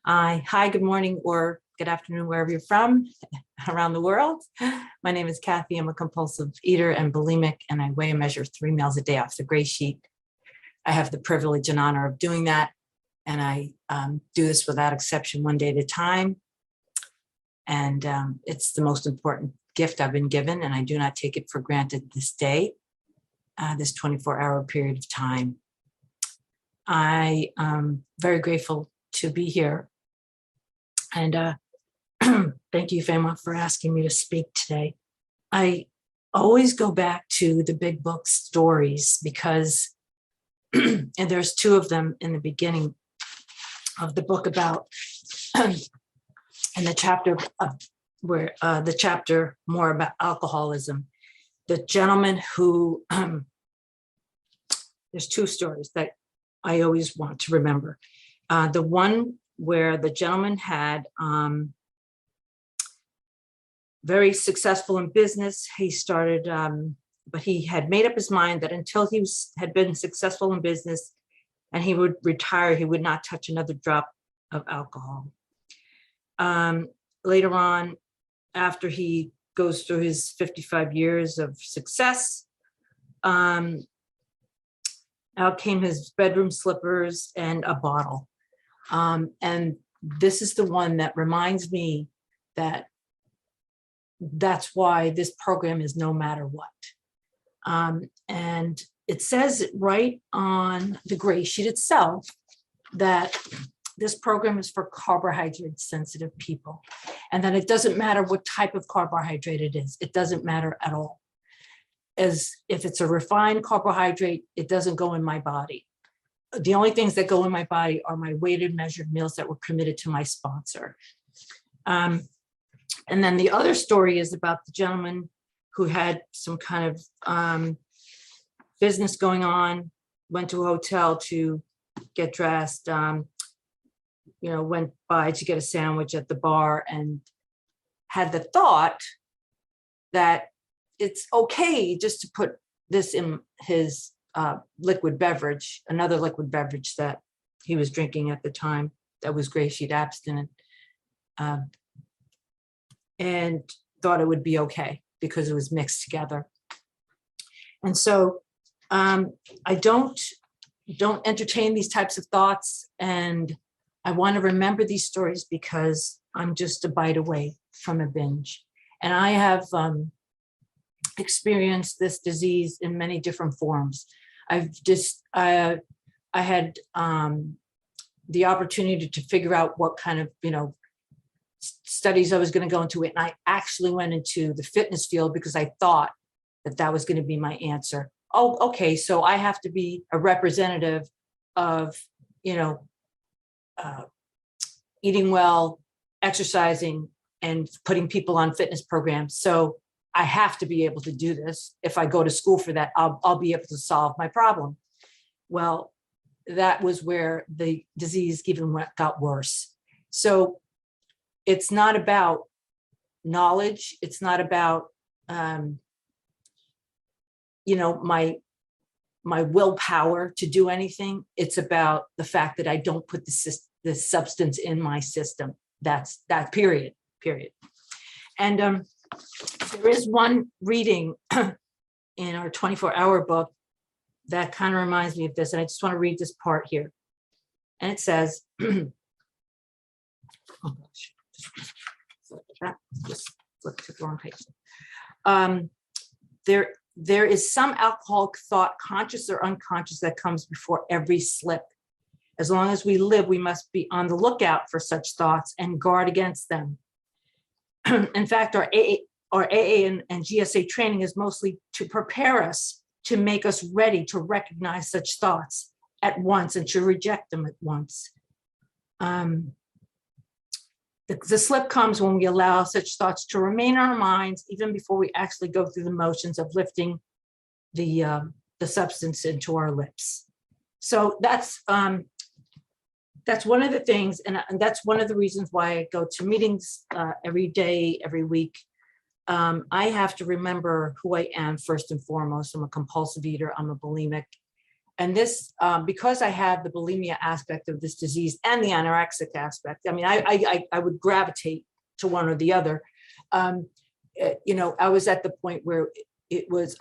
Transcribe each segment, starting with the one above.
Hi, good morning or good afternoon, wherever you're from around the world. My name is Cathy. I'm a compulsive eater and bulimic, and I weigh and measure 3 meals a day off the gray sheet. I have the privilege and honor of doing that, and I do this without exception, one day at a time. And it's the most important gift I've been given, and I do not take it for granted this day, this 24-hour period of time. I am very grateful to be here. And thank you, Fema, for asking me to speak today. I always go back to the big book stories because, and there's 2 of them in the beginning of the book about, in the chapter where the chapter more about alcoholism. The gentleman who, there's 2 stories that I always want to remember. The one where the gentleman had very successful in business. He started, but he had made up his mind that until he had been successful in business and he would retire, he would not touch another drop of alcohol. Later on, after he goes through his 55 years of success, out came his bedroom slippers and a bottle. And this is the one that reminds me that that's why this program is no matter what. And it says right on the gray sheet itself that this program is for carbohydrate sensitive people, and that it doesn't matter what type of carbohydrate it is. It doesn't matter at all. As if it's a refined carbohydrate, it doesn't go in my body. The only things that go in my body are my weighted measured meals that were committed to my sponsor. And then the other story is about the gentleman who had some kind of business going on, went to a hotel to get dressed, went by to get a sandwich at the bar and had the thought that it's okay just to put this in his liquid beverage, another liquid beverage that he was drinking at the time that was gray sheet abstinent, and thought it would be okay because it was mixed together. And so I don't entertain these types of thoughts, and I want to remember these stories because I'm just a bite away from a binge. And I have experienced this disease in many different forms. I had the opportunity to figure out what kind of, studies I was going to go into it. And I actually went into the fitness field because I thought that that was going to be my answer. Oh, okay. So I have to be a representative of, eating well, exercising, and putting people on fitness programs. So I have to be able to do this. If I go to school for that, I'll be able to solve my problem. Well, that was where the disease even got worse. So it's not about knowledge. It's not about, my willpower to do anything. It's about the fact that I don't put the substance in my system. That's that period. And there is one reading in our 24-hour book that kind of reminds me of this. And I just want to read this part here. And it says, oh gosh, just flip to the wrong page. There is some alcoholic thought, conscious or unconscious, that comes before every slip. As long as we live, we must be on the lookout for such thoughts and guard against them. In fact, our AA and GSA training is mostly to prepare us, to make us ready to recognize such thoughts at once and to reject them at once. The slip comes when we allow such thoughts to remain in our minds, even before we actually go through the motions of lifting the substance into our lips. So that's one of the things, and that's one of the reasons why I go to meetings every day, every week. I have to remember who I am first and foremost. I'm a compulsive eater. I'm a bulimic. And this, because I have the bulimia aspect of this disease and the anorexic aspect, I mean, I would gravitate to one or the other. I was at the point where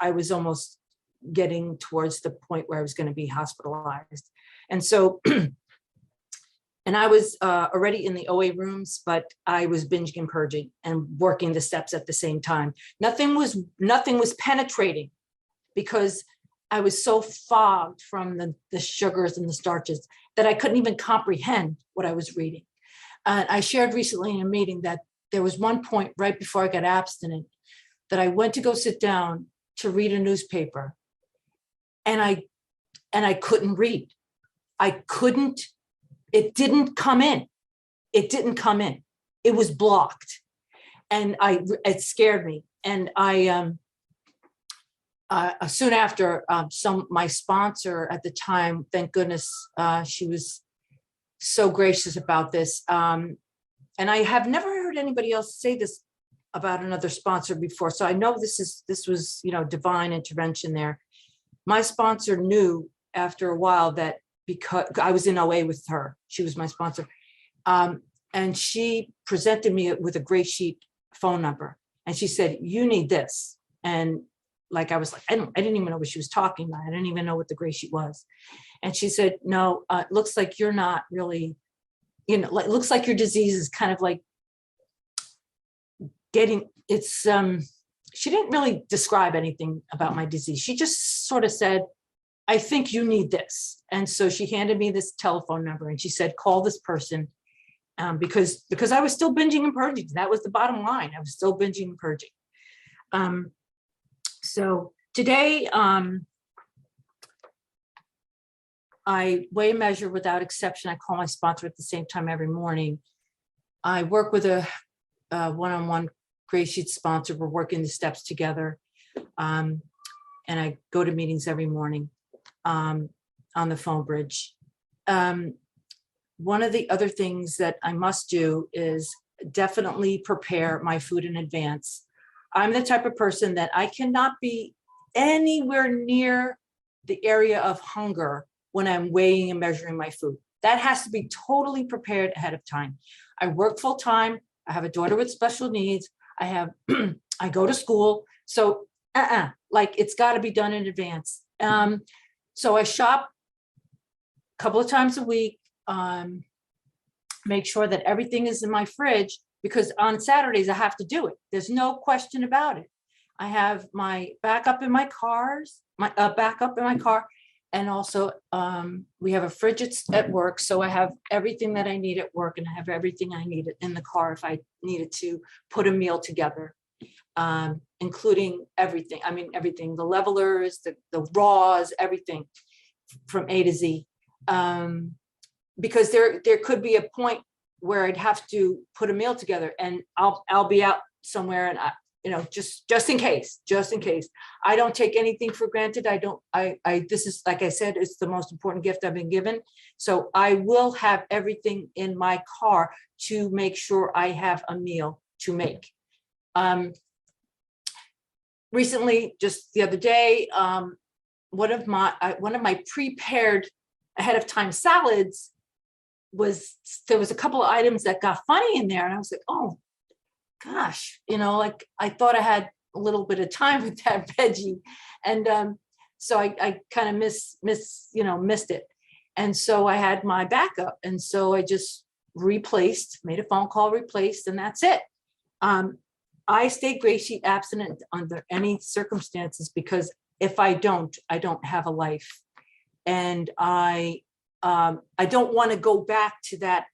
I was almost getting towards the point where I was going to be hospitalized. And so, and I was already in the OA rooms, but I was binging and purging and working the steps at the same time. Nothing was penetrating because I was so fogged from the sugars and the starches that I couldn't even comprehend what I was reading. I shared recently in a meeting that there was one point right before I got abstinent that I went to go sit down to read a newspaper, and I couldn't read. It didn't come in. It was blocked, and it scared me. And soon after, my sponsor at the time, thank goodness, she was so gracious about this. And I have never heard anybody else say this about another sponsor before. So I know this was, divine intervention there. My sponsor knew after a while that because I was in OA with her, she was my sponsor. And she presented me with a GreySheet phone number. And she said, "You need this." And I was like, I didn't even know what she was talking about. I didn't even know what the GreySheet was. And she said, "No, it looks like you're not really, it looks like your disease is kind of like she didn't really describe anything about my disease. She just sort of said, I think you need this." And so she handed me this telephone number and she said, "Call this person," because I was still binging and purging. That was the bottom line. I was still binging and purging. So today, I weigh and measure without exception. I call my sponsor at the same time every morning. I work with a one-on-one GreySheet sponsor. We're working the steps together. And I go to meetings every morning on the phone bridge. One of the other things that I must do is definitely prepare my food in advance. I'm the type of person that I cannot be anywhere near the area of hunger when I'm weighing and measuring my food. That has to be totally prepared ahead of time. I work full time. I have a daughter with special needs. I go to school. So it's got to be done in advance. So I shop a couple of times a week, make sure that everything is in my fridge, because on Saturdays I have to do it. There's no question about it. I have my backup in my car, and also we have a fridge at work, so I have everything that I need at work, and I have everything I need in the car if I needed to put a meal together, including everything. I mean, everything, the levelers, the raws, everything from A to Z. Because there could be a point where I'd have to put a meal together, and I'll be out somewhere, and just in case. I don't take anything for granted. This is, like I said, it's the most important gift I've been given. So I will have everything in my car to make sure I have a meal to make. Recently, just the other day, one of my prepared ahead of time salads there was a couple of items that got funny in there, and I was like, oh gosh, I thought I had a little bit of time with that veggie, and so I kind of missed it, and so I had my backup, and so I just made a phone call, replaced, and that's it. I stay GreySheet abstinent under any circumstances, because if I don't have a life, and I don't want to go back to that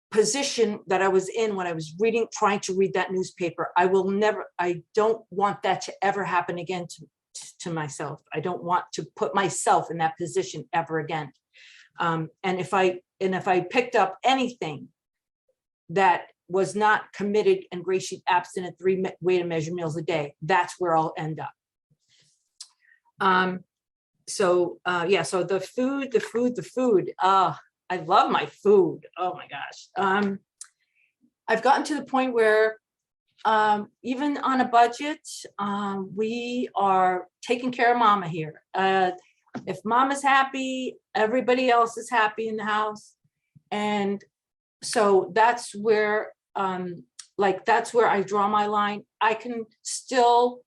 position that I was in when I was trying to read that newspaper. I don't want that to ever happen again to myself. I don't want to put myself in that position ever again. And if I picked up anything that was not committed and GreySheet abstinent 3 weigh and measure meals a day, that's where I'll end up. So the food. I love my food. Oh my gosh. I've gotten to the point where even on a budget, we are taking care of mama here. If mom is happy, everybody else is happy in the house. And so that's where, that's where I draw my line. I can still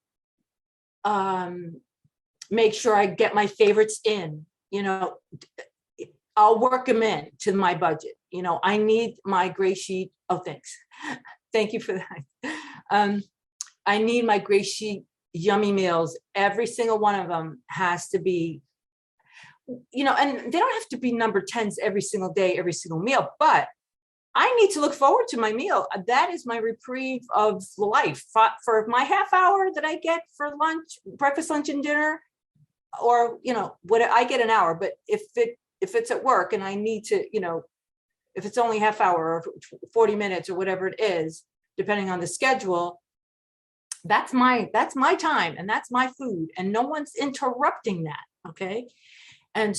make sure I get my favorites in, I'll work them in to my budget. I need my gray sheet. Oh, thanks. Thank you for that. I need my gray sheet yummy meals. Every single one of them has to be, and they don't have to be number 10s every single day, every single meal, but I need to look forward to my meal. That is my reprieve of life. For my half hour that I get for lunch, breakfast, lunch, and dinner, or, what I get an hour, but if it's at work and I need to, if it's only half hour or 40 minutes or whatever it is, depending on the schedule, that's my time and that's my food, and no one's interrupting that. Okay. And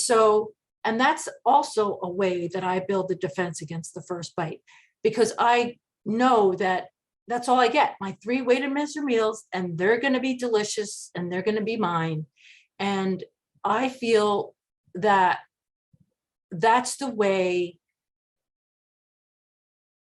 that's also a way that I build the defense against the first bite, because I know that that's all I get, my 3 weighted measure meals, and they're going to be delicious and they're going to be mine. And I feel that that's the way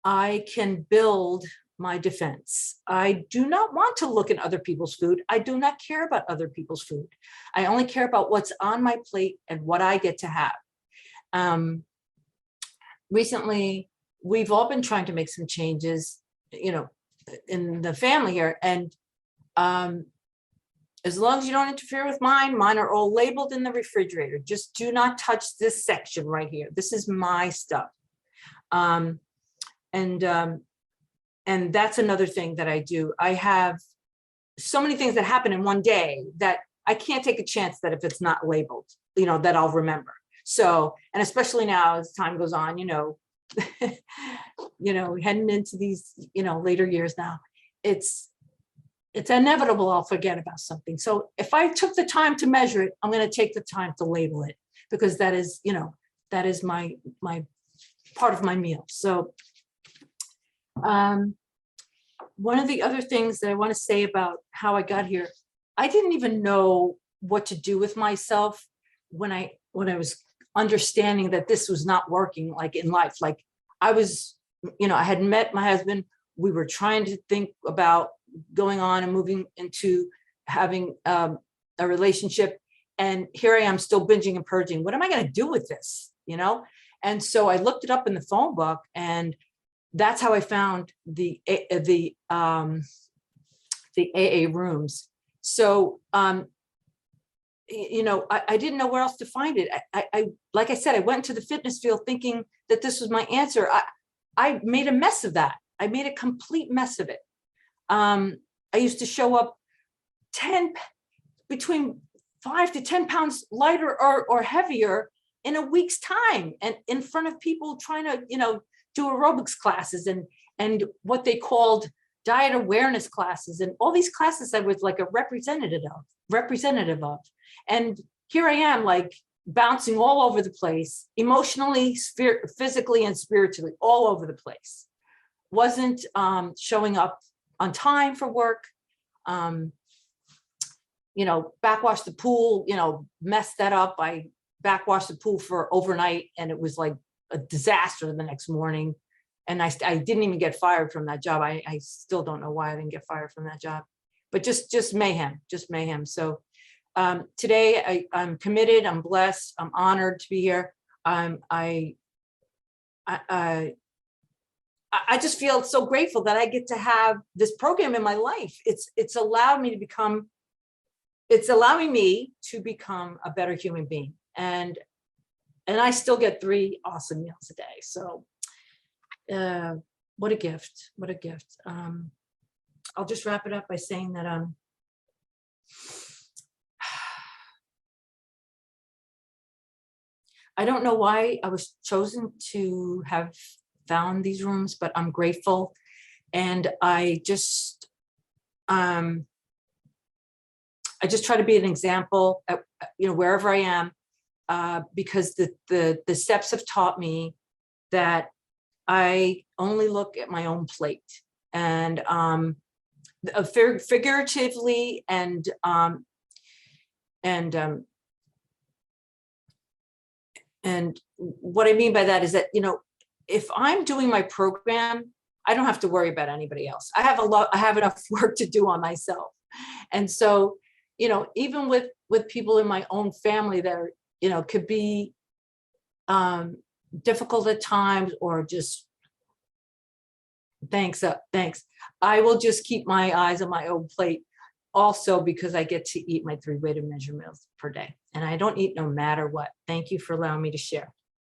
I can build my defense. I do not want to look at other people's food. I do not care about other people's food. I only care about what's on my plate and what I get to have. Recently, we've all been trying to make some changes, in the family here. And as long as you don't interfere with mine are all labeled in the refrigerator. Just do not touch this section right here. This is my stuff. And that's another thing that I do. I have so many things that happen in one day that I can't take a chance that if it's not labeled, that I'll remember. So, and especially now as time goes on, heading into these, later years now, it's inevitable I'll forget about something. So if I took the time to measure it, I'm going to take the time to label it, because that is, that is my part of my meal. So one of the other things that I want to say about how I got here, I didn't even know what to do with myself when I was understanding that this was not working, like in life. Like I was, I had met my husband. We were trying to think about going on and moving into having a relationship. And here I am still binging and purging. What am I going to do with this? And so I looked it up in the phone book, and that's how I found the AA rooms. So, I didn't know where else to find it. I like I said, I went into the fitness field thinking that this was my answer. I made a mess of that. I made a complete mess of it. I used to show up between 5 to 10 pounds lighter or heavier in a week's time, and in front of people trying to, do aerobics classes and what they called diet awareness classes, and all these classes I was like a representative of. And here I am, like bouncing all over the place, emotionally, physically, and spiritually, all over the place. Wasn't showing up on time for work. Backwash the pool, messed that up. I backwashed the pool for overnight, and it was like a disaster the next morning. And I didn't even get fired from that job. I still don't know why I didn't get fired from that job, but just mayhem. So today I'm committed, I'm blessed, I'm honored to be here. I just feel so grateful that I get to have this program in my life. It's allowing me to become a better human being. And I still get 3 awesome meals a day. So what a gift. I'll just wrap it up by saying that I don't know why I was chosen to have found these rooms, but I'm grateful. And I just try to be an example at, wherever I am, because the steps have taught me that I only look at my own plate, and figuratively and And what I mean by that is that, if I'm doing my program, I don't have to worry about anybody else. I have enough work to do on myself. And so, even with people in my own family that are, could be difficult at times, or just thanks. I will just keep my eyes on my own plate also, because I get to eat my 3 weighted measure meals per day, and I don't eat no matter what. Thank you for allowing me to share.